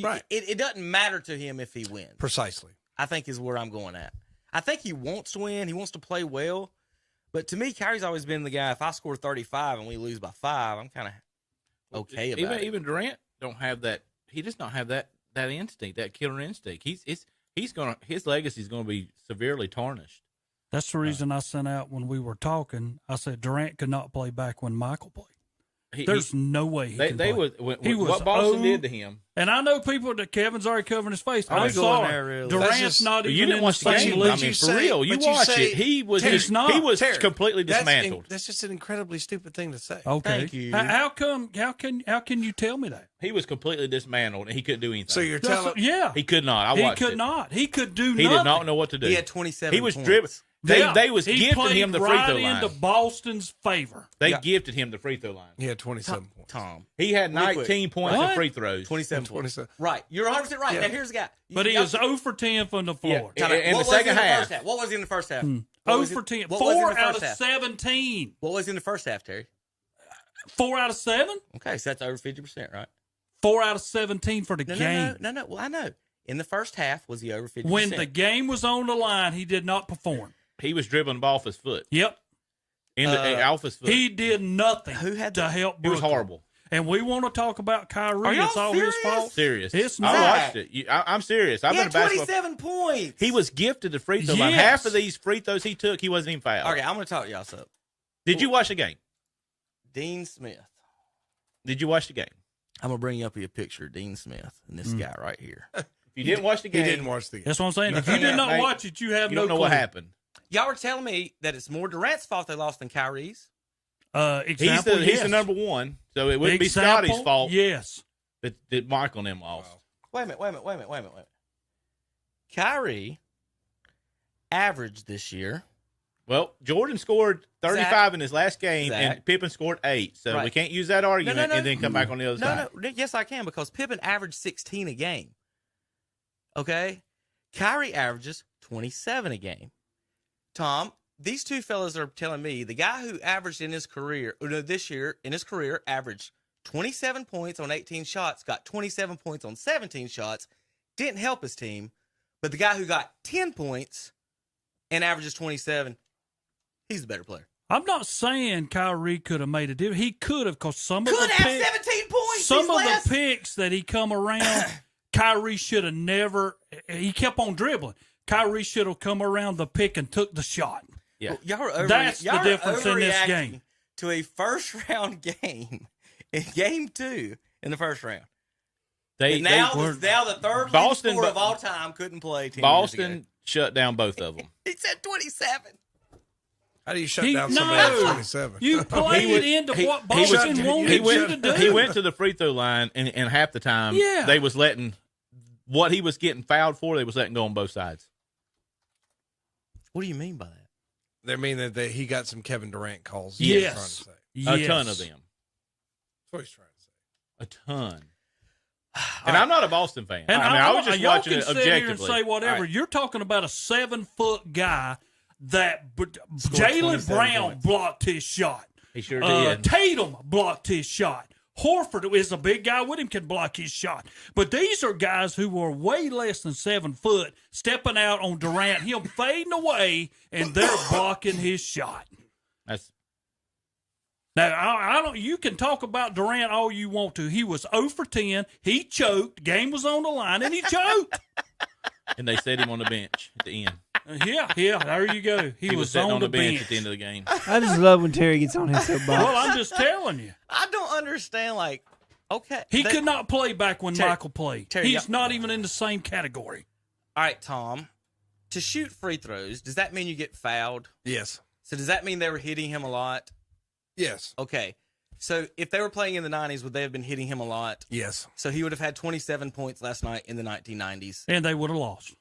S3: Right.
S1: It doesn't matter to him if he wins.
S3: Precisely.
S1: I think is where I'm going at. I think he wants to win. He wants to play well. But to me, Kyrie's always been the guy, if I score 35 and we lose by 5, I'm kind of okay about it.
S2: Even Durant don't have that. He does not have that instinct, that killer instinct. His legacy is going to be severely tarnished.
S4: That's the reason I sent out when we were talking. I said Durant could not play back when Michael played. There's no way he can play.
S2: What Boston did to him.
S4: And I know people that Kevin's already covering his face. I'm
S1: going
S4: sorry.
S1: there, really.
S4: Durant's not even
S2: You didn't
S4: in
S2: watch
S4: the
S2: the
S4: same
S2: game.
S4: league.
S2: I mean, for real, you watch it. He was completely dismantled.
S3: That's just an incredibly stupid thing to say.
S4: Okay.
S1: Thank you.
S4: How can you tell me that?
S2: He was completely dismantled, and he couldn't do anything.
S3: So you're telling
S4: yeah.
S2: he could not. I watched
S4: He could
S2: it.
S4: not. He could do
S2: He
S4: nothing.
S2: did not know what to do.
S1: He had 27
S2: He was
S1: points.
S2: driven. They was
S4: he
S2: gifting
S4: played
S2: him the free
S4: right
S2: throw line.
S4: into Boston's favor.
S2: They gifted him the free throw line.
S3: he had 27 points.
S1: Tom.
S2: He had
S1: Real quick.
S2: 19 points
S4: What?
S2: in free throws.
S1: 27 points.
S3: 27.
S1: Right. You're 100% right.
S3: Yeah.
S1: Now, here's the guy.
S4: But he was 0 for 10 from the floor.
S2: Yeah. In
S1: What
S2: the
S1: was he
S2: second
S1: in the
S2: half.
S1: first half? What was he in the first half?
S4: 0 for 10.
S1: What was he in
S4: 4
S1: the
S4: out
S1: first
S4: of
S1: half?
S4: 17.
S1: What was he in the first half, Terry?
S4: 4 out of 7?
S1: Okay, so that's over 50%, right?
S4: 4 out of 17 for the game.
S1: No. Well, I know. In the first half, was he over 50%?
S4: When the game was on the line, he did not perform.
S2: He was dribbling off his foot.
S4: Yep.
S2: Off his foot.
S4: He did nothing
S1: Who had
S4: to
S1: the-
S4: help
S2: It was
S4: Brooklyn.
S2: horrible.
S4: And we want to talk about
S1: Are
S4: Kyrie.
S1: y'all
S4: It's all
S1: serious?
S4: his fault.
S2: Serious.
S4: It's
S2: I
S4: not.
S2: watched it. I'm serious. I've
S1: He
S2: been
S1: had
S2: a basketball.
S1: 27 points.
S2: He was gifted the free throw line.
S4: Yes.
S2: Half of these free throws he took, he wasn't even fouled.
S1: Okay, I'm going to talk y'all up.
S2: Did you watch the game?
S1: Dean Smith.
S2: Did you watch the game?
S1: I'm going to bring you up a picture of Dean Smith and this guy right here.
S2: If you didn't watch the
S3: He
S2: game,
S3: didn't watch the game.
S4: That's what I'm saying. If you did not
S2: Mate,
S4: watch it, you have
S2: you
S4: no
S2: don't know
S4: clue.
S2: what happened.
S1: Y'all were telling me that it's more Durant's fault they lost than Kyrie's.
S4: Example,
S2: He's the number one, so it wouldn't be Scotty's fault
S4: Yes.
S2: that Michael and them lost.
S1: Wait a minute. Kyrie averaged this year.
S2: Well, Jordan scored 35
S1: Zach.
S2: in his last game,
S1: Zach.
S2: and Pippen scored 8. So
S1: Right.
S2: we can't use that argument
S1: No.
S2: and then come back on the other side.
S1: No. Yes, I can because Pippen averaged 16 a game. Okay? Kyrie averages 27 a game. Tom, these two fellas are telling me the guy who averaged in his career, this year, in his career, averaged 27 points on 18 shots, got 27 points on 17 shots, didn't help his team, but the guy who got 10 points and averages 27, he's the better player.
S4: I'm not saying Kyrie could have made a difference. He could have, because some of
S1: Could
S4: the
S1: have
S4: picks,
S1: 17 points.
S4: some of the picks that he come around, Kyrie should have never. He kept on dribbling. Kyrie should have come around the pick and took the shot.
S2: Yeah,
S4: That's the difference in this game.
S1: To a first round game in game 2 in the first round. Now the third
S2: Boston
S1: leading scorer of all time couldn't play. 10
S2: Boston
S1: years ago.
S2: shut down both of them.
S1: He said 27.
S3: How do you shut down somebody at 27?
S4: You played into what Boston wanted you to do.
S2: He went to the free throw line, and half the time they was letting what he was getting fouled for. They was letting go on both sides.
S1: What do you mean by that?
S3: They mean that he got some Kevin Durant calls.
S4: Yes.
S2: A ton of them.
S3: That's what he's trying to say.
S2: A ton. And I'm not a Boston fan.
S4: And
S2: I was just watching it
S4: y'all can sit here and
S2: objectively.
S4: say whatever.
S2: Right.
S4: You're talking about a 7-foot guy that
S1: Scored
S4: Jalen
S1: 27
S4: Brown
S1: points.
S4: blocked his shot.
S2: He sure did.
S4: Tatum blocked his shot. Horford is a big guy with him, can block his shot. But these are guys who are way less than 7 foot, stepping out on Durant, him fading away, and they're blocking his shot.
S2: That's
S4: Now, I don't. You can talk about Durant all you want to. He was 0 for 10. He choked. Game was on the line, and he choked.
S2: and they set him on the bench at the end.
S4: Yeah, there you go. He was
S2: sitting
S4: on the bench
S2: at the end of the game.
S5: I just love when Terry gets on his soapbox.
S4: Well, I'm just telling you.
S1: I don't understand. Like, okay,
S4: He could not play back when
S1: Terry-
S4: Michael played.
S1: Terry,
S4: He's not even in the same category.
S1: All right, Tom. To shoot free throws, does that mean you get fouled?
S3: Yes.
S1: So does that mean they were hitting him a lot?
S3: Yes.
S1: Okay. So if they were playing in the 90s, would they have been hitting him a lot?
S3: Yes.
S1: So he would have had 27 points last night in the 1990s.
S4: And they would have lost.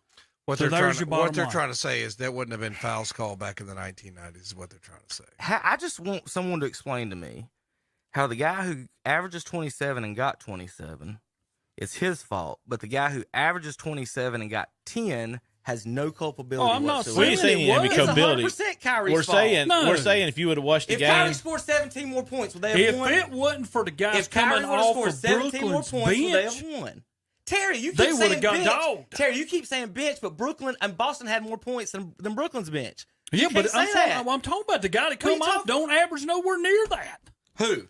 S3: What
S4: So
S3: they're
S4: there's
S3: trying,
S4: your
S3: to,
S4: bottom
S3: what they're
S4: line.
S3: trying to say is that wouldn't have been fouls called back in the 1990s. Is what they're trying to say.
S1: I just want someone to explain to me how the guy who averages 27 and got 27 is his fault, but the guy who averages 27 and got 10 has no culpability.
S4: Oh, I'm not
S1: whatsoever.
S2: What are you saying?
S4: It was.
S2: Culpability.
S1: It's 100% Kyrie's
S2: We're
S1: fault.
S2: saying
S4: No.
S2: we're saying if you would have watched the
S1: If
S2: game,
S1: Kyrie scored 17 more points, would they have
S4: If
S1: won?
S4: it wasn't for the guys
S1: If Kyrie
S4: coming
S1: would have
S4: off
S1: scored
S4: of
S1: 17 more
S4: Brooklyn's
S1: points, would they
S4: bench,
S1: have won? Terry, you keep
S4: They would've
S1: saying
S4: got
S1: bench.
S4: dogged.
S1: Terry, you keep saying bench, but Brooklyn and Boston had more points than Brooklyn's bench.
S4: yeah,
S1: You
S4: but
S1: can't say that.
S4: I'm talking about the guy that
S1: What are
S4: come
S1: you
S4: off don't average nowhere near that.
S1: Who?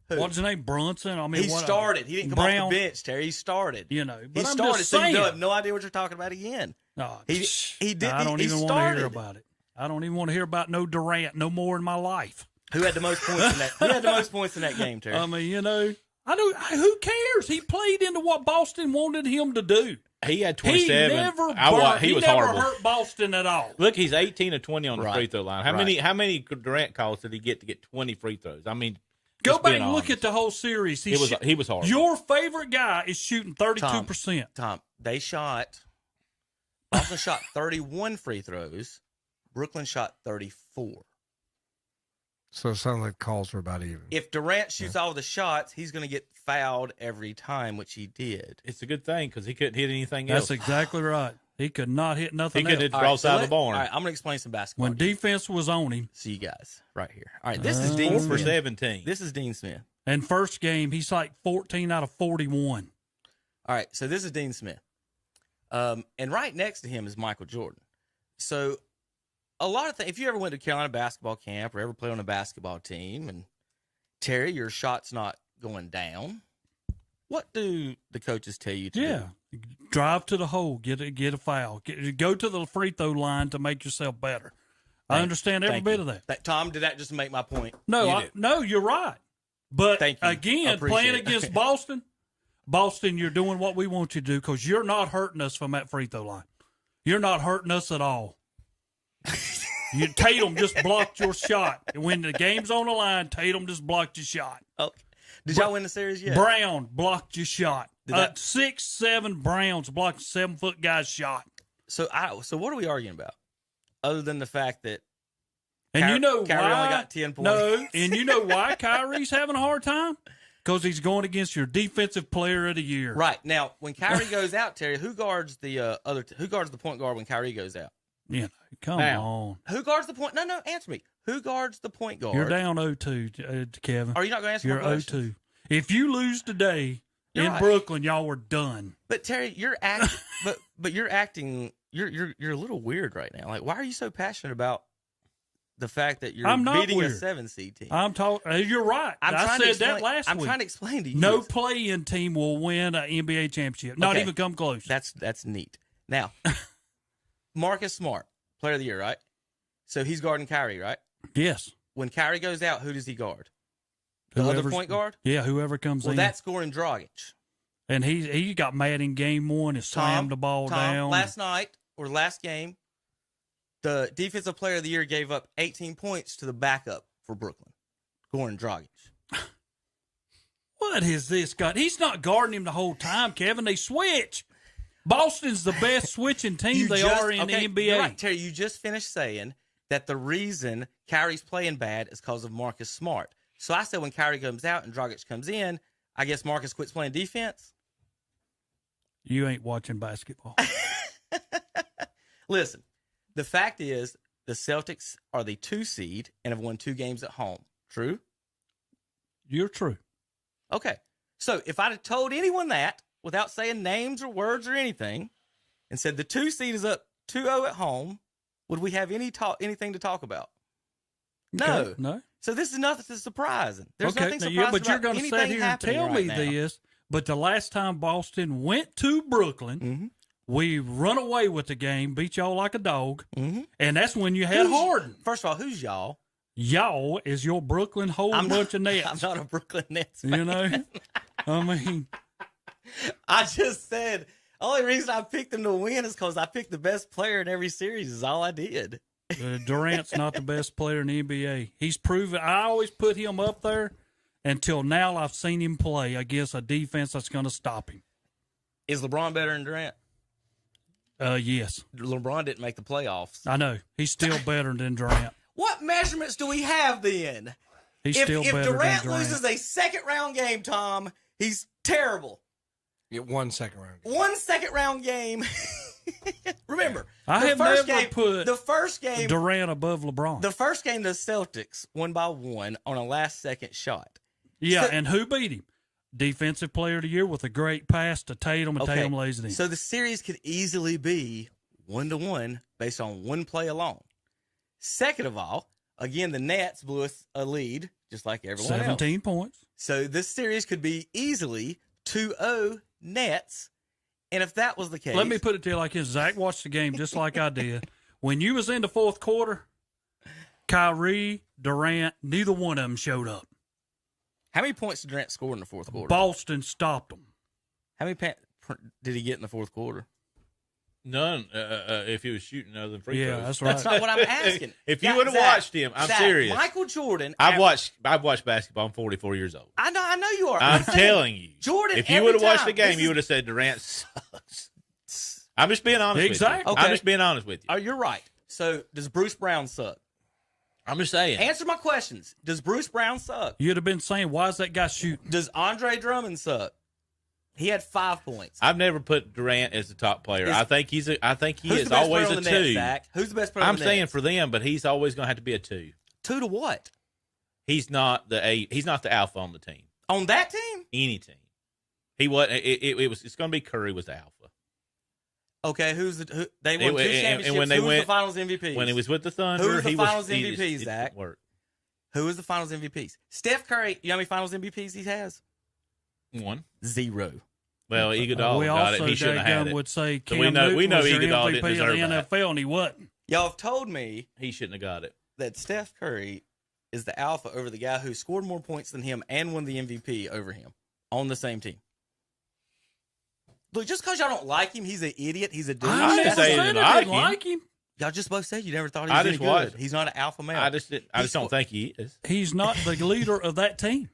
S4: What's his name? Brunson. I mean,
S1: He
S4: what-
S1: started. He didn't come
S4: Brown.
S1: off the bench, Terry. He started.
S4: You know, but
S1: He
S4: I'm
S1: started,
S4: just
S1: so
S4: saying.
S1: you have no idea what you're talking about again.
S4: No,
S1: He did.
S4: I don't
S1: he
S4: even want to
S1: started.
S4: hear about it. I don't even want to hear about no Durant no more in my life.
S1: Who had the most points in that? Who had the most points in that game, Terry?
S4: I mean, you know, I don't. Who cares? He played into what Boston wanted him to do.
S2: he had
S4: He
S2: 27.
S4: never.
S2: He was
S4: never
S2: horrible.
S4: hurt Boston at all.
S2: Look, he's 18 of 20 on the
S1: Right.
S2: free throw line. How many Durant calls did he get to get 20 free throws? I mean,
S4: Go
S2: just
S4: back
S2: being
S4: and look
S2: honest.
S4: at the whole series.
S2: He was horrible.
S4: Your favorite guy is shooting 32%.
S1: Tom, they shot. Boston shot 31 free throws. Brooklyn shot 34.
S3: So it sounds like calls were about even.
S1: If Durant shoots all the shots, he's going to get fouled every time, which he did.
S2: It's a good thing because he couldn't hit anything
S4: That's
S2: else.
S4: exactly right. He could not hit
S2: He
S4: nothing
S2: could
S4: else.
S2: hit the
S1: All right,
S2: wrong side of the barn.
S1: All right, I'm going to explain some basketball.
S4: When
S1: to you.
S4: defense was on him,
S1: See you guys right here. All right, this is
S2: 4
S1: Dean
S2: for
S1: Smith.
S2: 17.
S1: This is Dean Smith.
S4: and first game, he's like 14 out of 41.
S1: All right, so this is Dean Smith. And right next to him is Michael Jordan. So a lot of things, if you ever went to Carolina basketball camp or ever played on a basketball team, and Terry, your shot's not going down, what do the coaches tell you to
S4: Yeah.
S1: do?
S4: Drive to the hole, get a foul. Go to the free throw line to make yourself better. I understand every
S1: Thank
S4: bit
S1: you.
S4: of that.
S1: Tom, did that just make my point?
S4: No,
S1: You did.
S4: no, you're right. But
S1: Thank you. I
S4: again,
S1: appreciate
S4: playing
S1: it.
S4: against Boston, you're doing what we want you to do because you're not hurting us from that free throw line. You're not hurting us at all. Tatum just blocked your shot. When the game's on the line, Tatum just blocked your shot.
S1: Okay. Did y'all win the series yet?
S4: Brown blocked your shot.
S1: Did that-
S4: 6'7" Browns blocked a 7-foot guy's shot.
S1: So what are we arguing about? Other than the fact that
S4: And you know
S1: Kyrie
S4: why?
S1: only got 10 points.
S4: No, and you know why Kyrie's having a hard time? Because he's going against your defensive player of the year.
S1: Right. Now, when Kyrie goes out, Terry, who guards the who guards the point guard when Kyrie goes out?
S4: You know, come
S2: Now.
S4: on.
S1: Who guards the point? No, answer me. Who guards the point guard?
S4: You're down 0-2, Kevin.
S1: Are you not going to answer
S4: You're
S1: my question?
S4: 0-2. If you lose today, In
S1: right.
S4: Brooklyn, y'all were done.
S1: But Terry, but you're acting. You're a little weird right now. Like, why are you so passionate about the fact that you're
S4: I'm not
S1: beating a
S4: weird.
S1: 7 seed team?
S4: I'm talking. You're right. I said that last
S1: I'm
S4: week.
S1: trying to explain to you.
S4: No play-in team will win an NBA championship. Not
S1: Okay.
S4: even come close.
S1: That's neat. Now, Marcus Smart, player of the year, right? So he's guarding Kyrie, right?
S4: Yes.
S1: When Kyrie goes out, who does he guard? The other
S4: Whoever's-
S1: point guard?
S4: Yeah, whoever comes
S1: Well,
S4: in.
S1: that's Goran Dragic.
S4: And he got mad in game one and slammed the ball down.
S1: Last night or last game, the defensive player of the year gave up 18 points to the backup for Brooklyn, Goran Dragic.
S4: What has this got? He's not guarding him the whole time, Kevin. They switch. Boston's the best switching team are in the NBA.
S1: You're right, Terry, you just finished saying that the reason Kyrie's playing bad is because of Marcus Smart. So I said when Kyrie comes out and Dragic comes in, I guess Marcus quits playing defense.
S4: You ain't watching basketball.
S1: Listen, the fact is the Celtics are the 2 seed and have won 2 games at home. True?
S4: You're true.
S1: Okay. So if I'd have told anyone that without saying names or words or anything and said the 2 seed is up 2-0 at home, would we have anything to talk about? No.
S4: Okay. No.
S1: So this is nothing surprising. There's
S4: Okay.
S1: nothing
S4: Now,
S1: surprising
S4: but you're
S1: about
S4: going to
S1: anything
S4: sit here and
S1: happening
S4: tell
S1: right
S4: me
S1: now.
S4: this. But the last time Boston went to Brooklyn,
S1: Mhm.
S4: we run away with the game, beat y'all like a dog,
S1: Mhm.
S4: and that's when you had Harden.
S1: First of all, who's y'all?
S4: Y'all is your Brooklyn whole bunch of nets.
S1: I'm not a Brooklyn Nets fan.
S4: You know, I mean,
S1: I just said the only reason I picked them to win is because I picked the best player in every series is all I did.
S4: Durant's not the best player in the NBA. He's proven. I always put him up there until now. I've seen him play against a defense that's going to stop him.
S1: Is LeBron better than Durant?
S4: Yes,
S1: LeBron didn't make the playoffs.
S4: I know. He's still better than Durant.
S1: What measurements do we have then?
S4: He's
S1: If
S4: still better
S1: Durant
S4: than Durant.
S1: loses a second round game, Tom, he's terrible.
S3: Get 1 second round.
S1: 1 second round game. Remember,
S4: I
S1: the
S4: have
S1: first
S4: never
S1: game,
S4: put
S1: the first game.
S4: Durant above LeBron.
S1: The first game, the Celtics won by 1 on a last second shot.
S4: Yeah,
S1: So-
S4: and who beat him? Defensive player of the year with a great pass to Tatum, and Tatum lays it in.
S1: So the series could easily be 1-1 based on one play alone. Second of all, again, the Nets blew us a lead, just like everyone
S4: 17
S1: else.
S4: points.
S1: So this series could be easily 2-0 Nets. And if that was the case,
S4: Let me put it to you like this. Zach watched the game just like I did. When you was in the fourth quarter, Kyrie, Durant, neither one of them showed up.
S1: how many points did Durant score in the fourth quarter?
S4: Boston stopped them.
S1: How many did he get in the fourth quarter?
S2: None. If he was shooting other than free
S4: Yeah,
S2: throws.
S4: that's right.
S1: That's not what I'm asking.
S2: If you
S1: Zach,
S2: would have
S1: Zach,
S2: watched him, I'm
S1: Zach,
S2: serious.
S1: Michael Jordan.
S2: I've watched basketball. I'm 44 years old.
S1: I know you are.
S2: I'm
S1: saying,
S2: telling you,
S1: Jordan,
S2: if you
S1: every
S2: would have watched the
S1: time,
S2: game,
S1: this
S2: you
S1: is-
S2: would have said Durant sucks. I'm just being honest
S4: Exactly.
S2: with you.
S1: Okay.
S2: I'm just being honest with you.
S1: Oh, you're right. So does Bruce Brown suck?
S2: I'm just saying.
S1: Answer my questions. Does Bruce Brown suck?
S4: You'd have been saying, why is that guy shooting?
S1: Does Andre Drummond suck? He had 5 points.
S2: I've never put Durant as the top player. I think he
S1: Who's
S2: is
S1: the best
S2: always
S1: player
S2: a
S1: on the Nets,
S2: two.
S1: Zach? Who's the best player on
S2: I'm
S1: the
S2: saying
S1: Nets?
S2: for them, but he's always going to have to be a 2.
S1: 2 to what?
S2: He's not He's not the alpha on the team.
S1: On that team?
S2: Any team. He was. It's going to be Curry was the alpha.
S1: Okay, they won 2 championships.
S2: and when they
S1: Who was
S2: went-
S1: the Finals MVP?
S2: When he was with the Thunder,
S1: Who was the
S2: he
S1: Finals
S2: he
S1: MVP,
S2: just
S1: Zach?
S2: didn't work.
S1: Who was the Finals MVPs? Steph Curry. You know how many Finals MVPs he has?
S2: One.
S1: 0.
S2: Well,
S4: we
S2: Iguodala got
S4: also
S2: it. He shouldn't have had
S4: daggum
S2: it.
S4: would say
S2: So
S4: Cam
S2: we know
S4: Newton was your
S2: Iguodala
S4: MVP
S2: didn't
S4: of the
S2: deserve that.
S4: NFL, and he wasn't.
S1: Y'all have told me
S2: He shouldn't have got it.
S1: that Steph Curry is the alpha over the guy who scored more points than him and won the MVP over him on the same team. Look, just because y'all don't like him, he's an idiot. He's a douche.
S2: I didn't
S4: never
S2: say
S4: said
S2: I
S4: I
S2: didn't like
S4: didn't
S2: him.
S4: like him.
S1: Y'all just both said you never thought he
S2: I
S1: was any
S2: just
S1: good.
S2: watched.
S1: He's not an alpha male.
S2: I just don't think he is.
S4: He's not the leader of that team.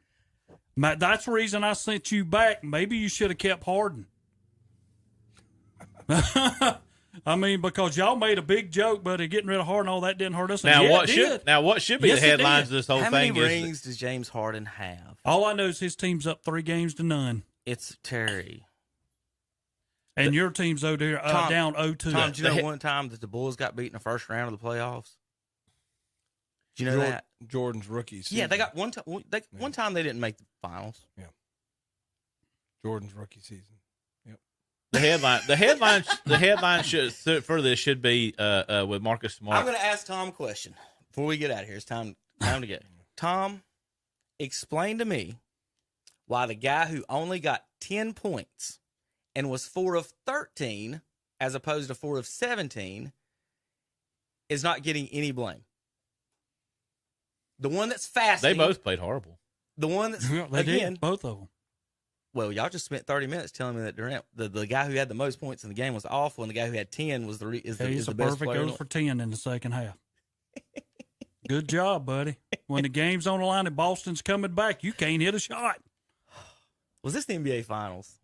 S4: That's the reason I sent you back. Maybe you should have kept Harden. I mean, because y'all made a big joke, but getting rid of Harden, all that didn't hurt us.
S2: Now
S4: And
S2: what
S4: yeah, it did.
S2: should be
S4: Yes,
S2: the
S4: it
S2: headlines
S4: did.
S2: of this whole
S1: How
S2: thing
S1: many
S2: is
S1: rings does James Harden have?
S4: All I know is his team's up 3 games to none,
S1: It's Terry.
S4: and your team's over there
S1: Tom,
S4: down 0-2.
S1: Tom, did you know
S2: the-
S1: one time that the Bulls got beat in the first round of the playoffs? Do you know that?
S3: Jordan's rookie season.
S1: Yeah, they got one time. One time they didn't make the finals.
S3: Jordan's rookie season.
S2: The headline should be with Marcus Smart.
S1: I'm going to ask Tom a question before we get out of here. It's time to go. Tom, explain to me why the guy who only got 10 points and was 4 of 13 as opposed to 4 of 17 is not getting any blame. The one that's fasting.
S2: They both played horrible.
S1: The one that's,
S4: they did, both of them.
S1: Well, y'all just spent 30 minutes telling me that Durant, the guy who had the most points in the game was awful, and the guy who had 10 was
S4: He's
S1: the
S4: a
S1: best
S4: perfect
S1: player.
S4: goes for 10 in the second half. Good job, buddy. When the game's on the line and Boston's coming back, you can't hit a shot.
S1: Was this the NBA Finals?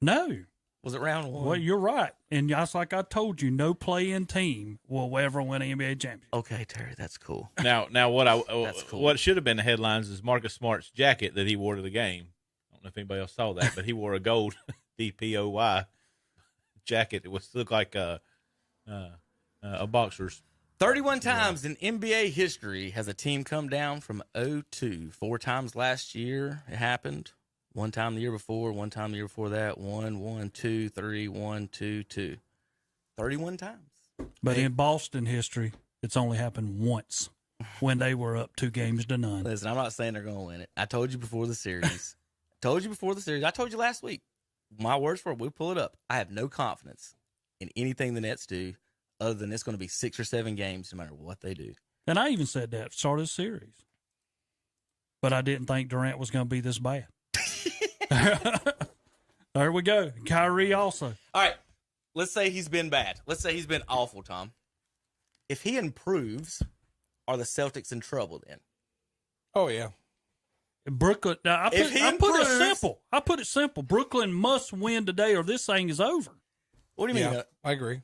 S4: No.
S1: Was it round one?
S4: Well, you're right. And just like I told you, no play-in team will ever win an NBA championship.
S1: Okay, Terry, that's cool.
S2: Now
S1: That's cool.
S2: what should have been the headlines is Marcus Smart's jacket that he wore to the game. I don't know if anybody else saw that, but he wore a gold DPOY jacket. It looked like a boxer's.
S1: 31 times in NBA history has a team come down from 0-2. 4 times last year it happened. 1 time the year before, 1 time the year before that. 1, 2, 3, 1, 2, 2. 31 times.
S4: But in Boston history, it's only happened once when they were up 2-0.
S1: Listen, I'm not saying they're going to win it. I told you before the series. I told you last week. My words for it, we'll pull it up. I have no confidence in anything the Nets do other than it's going to be 6 or 7 games no matter what they do.
S4: And I even said that at the start of the series. But I didn't think Durant was going to be this bad. There we go. Kyrie also.
S1: All right. Let's say he's been bad. Let's say he's been awful, Tom. If he improves, are the Celtics in trouble then?
S3: Oh, yeah.
S4: Brooklyn. I put it simple. Brooklyn must win today or this thing is over.
S1: What do you mean?
S3: Yeah, I agree.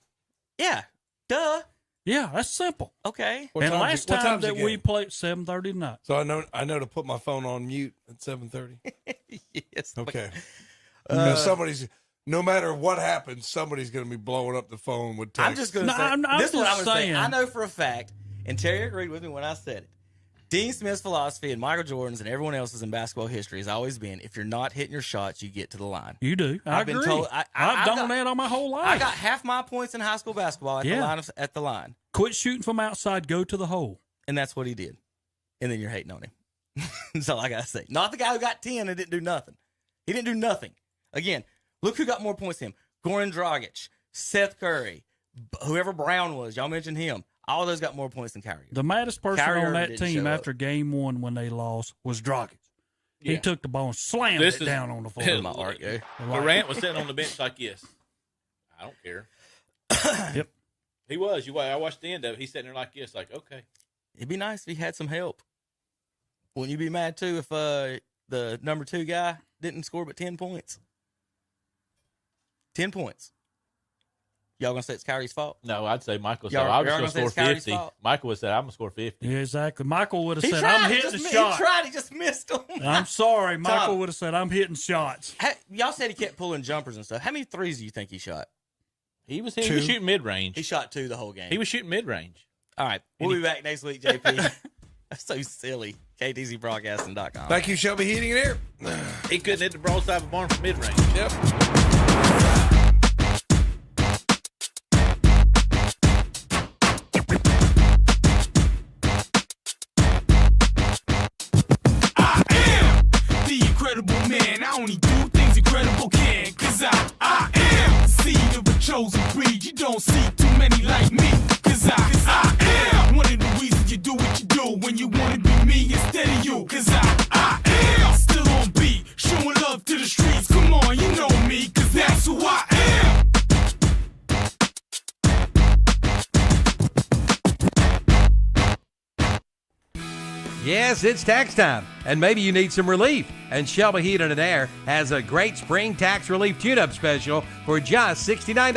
S1: Yeah. Duh.
S4: Yeah, that's simple.
S1: Okay.
S3: What
S4: And
S3: time's
S4: last
S3: it- what
S4: time
S3: time's the
S4: that we
S3: game?
S4: played 7:30 tonight.
S3: So I know to put my phone on mute at 7:30.
S1: Yes.
S3: Okay. Because no matter what happens, somebody's going to be blowing up the phone with text.
S1: I'm just going to
S4: No,
S1: say,
S4: I'm
S1: this is what I'm
S4: just
S1: going to say.
S4: saying.
S1: I know for a fact, and Terry agreed with me when I said it, Dean Smith's philosophy and Michael Jordan's and everyone else's in basketball history has always been, if you're not hitting your shots, you get to the line.
S4: You do.
S1: I've been
S4: agree.
S1: told-
S4: I've done that all my whole life.
S1: I got half my points in high school basketball at the line.
S4: Quit shooting from outside, go to the hole.
S1: And that's what he did. And then you're hating on him. That's all I got to say. Not the guy who got 10 and didn't do nothing. He didn't do nothing. Again, look who got more points than him. Goran Dragic, Seth Curry, whoever Brown was. Y'all mentioned him. All those got more points than Kyrie.
S4: The maddest person
S1: Kyrie
S4: on
S1: Irving
S4: that
S1: didn't
S4: team
S1: show up.
S4: after game 1 when they lost was Dragic. He
S2: Yeah.
S4: took the ball and slammed
S2: This
S4: it
S2: is-
S4: down on the floor.
S1: Where'd my art go?
S2: Durant was sitting on the bench like this. I don't care.
S4: Yep.
S2: He was. I watched the end of it. He's sitting there like this, like, okay.
S1: It'd be nice if he had some help. Wouldn't you be mad, too, if the number 2 guy didn't score but 10 points? 10 points. Y'all going to say it's Kyrie's fault?
S2: No, I'd say Michael said,
S1: Y'all-
S2: I was
S1: y'all
S2: going to
S1: gonna say
S2: score
S1: it's Kyrie's
S2: 50.
S1: fault?
S2: Michael would say, I'm going to score 50.
S4: Yeah, exactly. Michael would have
S1: He
S4: said,
S1: tried.
S4: I'm
S1: He
S4: hitting
S1: just
S4: the
S1: mi-
S4: shot.
S1: He tried. He just missed them.
S4: I'm sorry. Michael
S1: Tom.
S4: would have said, I'm hitting shots.
S1: Y'all said he kept pulling jumpers and stuff. How many threes do you think he shot?
S2: He was
S4: 2.
S2: shooting mid-range.
S1: He shot 2 the whole game.
S2: He was shooting mid-range.
S1: All right. We'll be back next week, JP. That's so silly. KTZBroadcasting.com.
S3: Thank you, Shelby Heating and Air.
S2: He couldn't hit the broadside of a barn from mid-range.
S3: Yep.
S6: The incredible man, I only do things incredible can. Cause I am the seed of a chosen breed. You don't see too many like me. Cause I am one of the reasons you do what you do when you wanna be me instead of you. Cause I am still on beat, showing love to the streets. Come on, you know me, cause that's who I am.
S7: Yes, it's tax time, and maybe you need some relief. And Shelby Heating and Air has a great spring tax relief tune-up special for just $69.